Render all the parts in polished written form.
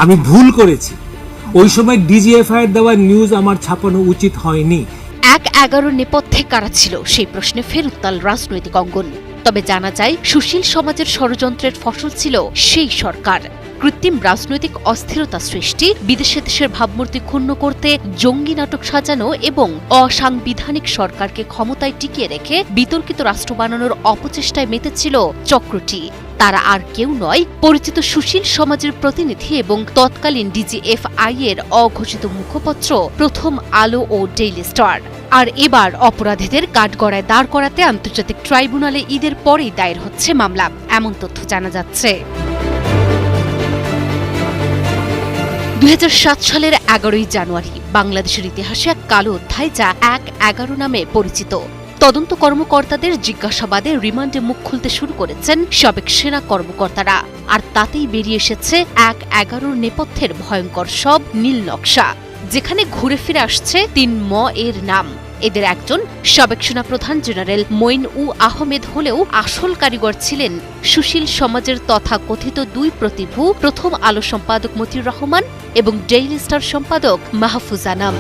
আমি ভুল করেছি, ওই সময় ডিজিএফআই এর দেওয়া নিউজ আমার ছাপানো উচিত হয়নি। ১/১১ নেপথ্যে কারা ছিল সেই প্রশ্নে ফের উত্তাল রাজনৈতিক অঙ্গন। তবে জানা যায় সুশীল সমাজের ষড়যন্ত্রের ফসল ছিল সেই সরকার। কৃত্রিম রাজনৈতিক অস্থিরতা সৃষ্টি, বিদেশে দেশের ভাবমূর্তি ক্ষুণ্ণ করতে জঙ্গি নাটক সাজানো এবং অসাংবিধানিক সরকারকে ক্ষমতায় টিকিয়ে রেখে বিতর্কিত রাষ্ট্র বানানোর অপচেষ্টায় মেতেছিল চক্রটি। তারা আর কেউ নয়, পরিচিত সুশীল সমাজের প্রতিনিধি এবং তৎকালীন ডিজিএফআই এর অঘোষিত মুখপত্র প্রথম আলো ও ডেইলি স্টার। আর এবার অপরাধীদের কাঠগড়ায় দাঁড় করাতে আন্তর্জাতিক ট্রাইব্যুনালে ঈদের পরেই দায়ের হচ্ছে মামলা, এমন তথ্য জানা যাচ্ছে। ২০০৭ সালের ১১ই জানুয়ারি বাংলাদেশের ইতিহাসে এক কালো অধ্যায়, যা ১/১১ নামে পরিচিত। তদন্ত কর্মকর্তাদের জিজ্ঞাসাবাদে রিমান্ডে মুখ খুলতে শুরু করেছেন সাবেক সেনা কর্মকর্তারা। আর তাতেই বেরিয়ে এসেছে ১/১১ নেপথ্যের ভয়ঙ্কর সব নীল নকশা, যেখানে ঘুরে ফিরে আসছে ৩ ম এর নাম। এদের একজন সাবেক সেনাপ্রধান জেনারেল মঈন-উ-আহমেদ হলেও আসল কারিগর ছিলেন সুশীল সমাজের তথাকথিত ২ প্রতিভু, প্রথম আলো সম্পাদক মতিউর রহমান এবং ডেইলি স্টার সম্পাদক মাহফুজ আনাম।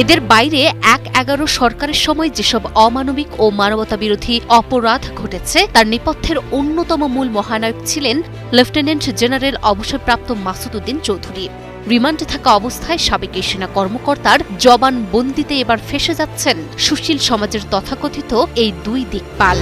এদের বাইরে ১/১১ সরকারের সময় যেসব অমানবিক ও মানবতাবিরোধী অপরাধ ঘটেছে তার নেপথ্যের অন্যতম মূল মহানায়ক ছিলেন লেফটেন্যান্ট জেনারেল অবসরপ্রাপ্ত মাসুদ উদ্দিন চৌধুরী। রিমান্ডে থাকা অবস্থায় সাবেক এই সেনা কর্মকর্তার জবানবন্দিতে এবার ফেঁসে যাচ্ছেন সুশীল সমাজের তথাকথিত এই ২ দিকপাল।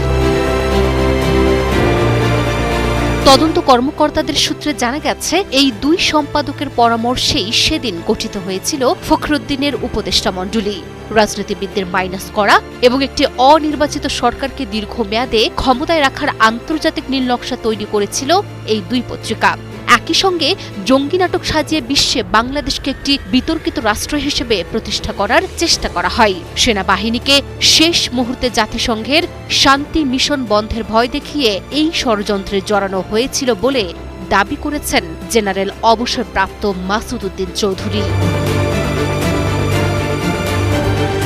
তদন্ত কর্মকর্তাদের সূত্রে জানা গেছে, এই ২ সম্পাদকের পরামর্শেই সেদিন গঠিত হয়েছিল ফখরুদ্দিনের উপদেষ্টা মণ্ডলী। রাজনীতিবিদদের মাইনাস করা এবং একটি অনির্বাচিত সরকারকে দীর্ঘমেয়াদে ক্ষমতায় রাখার আন্তর্জাতিক নীলনকশা তৈরি করেছিল এই ২ পত্রিকা। একই সঙ্গে জঙ্গি নাটক সাজিয়ে বিশ্বে বাংলাদেশকে একটি বিতর্কিত রাষ্ট্র হিসেবে প্রতিষ্ঠা করার চেষ্টা করা হয়। সেনাবাহিনীকে শেষ মুহূর্তে জাতিসংঘের শান্তি মিশন বন্ধের ভয় দেখিয়ে এই ষড়যন্ত্রে জড়ানো হয়েছিল বলে দাবি করেছেন জেনারেল অবসরপ্রাপ্ত মাসুদ উদ্দিন চৌধুরী।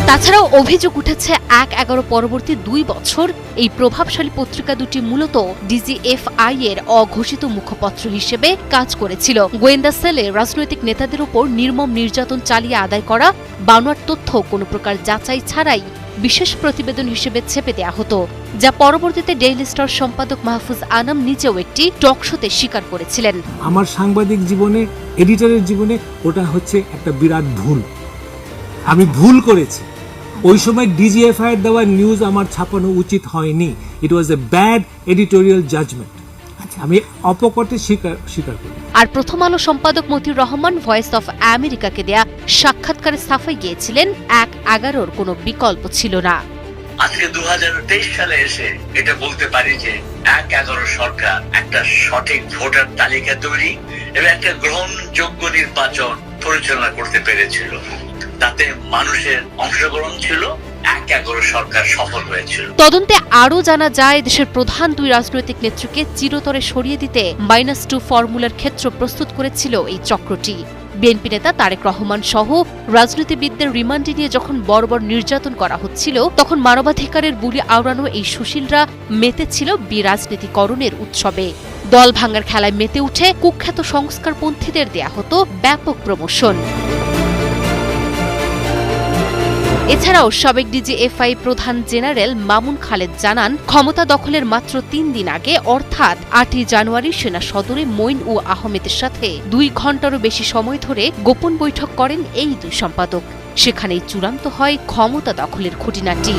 তাছাড়াও অভিযোগ উঠেছে ১/১১ পরবর্তী ২ বছর এই প্রভাবশালী পত্রিকা দুটি মূলত ডিজিএফআই এর অঘোষিত মুখপত্র হিসেবে কাজ করেছিল। গোয়েন্দা সেলে রাজনৈতিক নেতাদের উপর নির্মম নির্যাতন চালিয়ে আদায় করা বানোয়াট তথ্য কোনো প্রকার যাচাই ছাড়াই বিশেষ প্রতিবেদন হিসেবে ছেপে দেয়া হতো, যা পরবর্তীতে ডেইলি স্টার সম্পাদক মাহফুজ আনাম নিজেও একটি টকশোতে স্বীকার করেছিলেন। আমার সাংবাদিক জীবনে, এডিটরের জীবনে ওটা হচ্ছে একটা বিরাট ভুল। আমি ভুল করেছি, ওই সময় ডিজিএফআই এর দেওয়া নিউজ আমার ছাপানো উচিত হয়নি। ইট ওয়াজ এ ব্যাড এডিটোরিয়াল জাজমেন্ট। আমি অপকটে স্বীকার করি। আর প্রথম আলো সম্পাদক মতিউর রহমান ভয়েস অফ আমেরিকাকে দেয়া সাক্ষাৎকারে সাফাই গিয়েছিলেন ১/১১ কোনো বিকল্প ছিল না। আজকে ২০২৩ সালে এসে এটা বলতে পারি যে ১/১১ সরকার একটা সঠিক ভোটার তালিকা তৈরি এবং একটা গ্রহণযোগ্য নির্বাচন পরিচালনা করতে পেরেছিল। তাতে মানুষের অংশগ্রহণ ছিল, ১/১১ সরকার সফল হয়েছিল। তদন্তে আরও জানা যায়, দেশের প্রধান ২ রাজনৈতিক নেত্রীকে চিরতরে সরিয়ে দিতে -2 ফর্মুলার ক্ষেত্র প্রস্তুত করেছিল এই চক্রটি। বিএনপি নেতা তারেক রহমান সহ রাজনীতিবিদদের রিমান্ডে নিয়ে যখন বর্বর নির্যাতন করা হচ্ছিল, তখন মানবাধিকারের বুলি আওড়ানো এই সুশীলরা মেতেছিল বিরাজনীতিকরণের উৎসবে। দল ভাঙার খেলায় মেতে উঠে কুখ্যাত সংস্কারপন্থীদের দেয়া হতো ব্যাপক প্রমোশন। এছাড়াও সাবেক ডিজিএফআই প্রধান জেনারেল মামুন খালেদ জানান, ক্ষমতা দখলের মাত্র ৩ দিন আগে অর্থাৎ ৮ই জানুয়ারি সেনা সদরে মঈন-উ-আহমেদের সাথে ২ ঘণ্টারও বেশি সময় ধরে গোপন বৈঠক করেন এই ২ সম্পাদক। সেখানেই চূড়ান্ত হয় ক্ষমতা দখলের খুঁটিনাটি।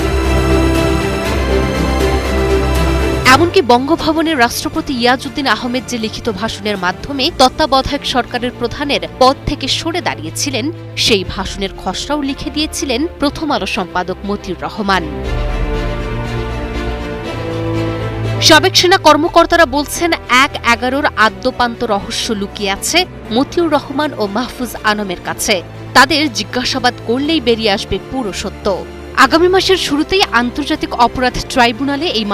এমনকি বঙ্গভবনের রাষ্ট্রপতি ইয়াজউদ্দিন আহমেদ যে লিখিত ভাষণের মাধ্যমে তত্ত্বাবধায়ক সরকারের প্রধানের পদ থেকে সরে দাঁড়িয়েছিলেন, সেই ভাষণের খসড়াও লিখে দিয়েছিলেন প্রথম আলো সম্পাদক মতিউর রহমান। সাবেক সেনা কর্মকর্তারা বলছেন, ১/১১ আদ্যোপান্ত রহস্য লুকিয়ে আছে মতিউর রহমান ও মাহফুজ আনামের কাছে। তাদের জিজ্ঞাসাবাদ করলেই বেরিয়ে আসবে পুরো সত্য। আগামী মাসের শুরুতেই আন্তর্জাতিক অপরাধ ট্রাইব্যুনালে এই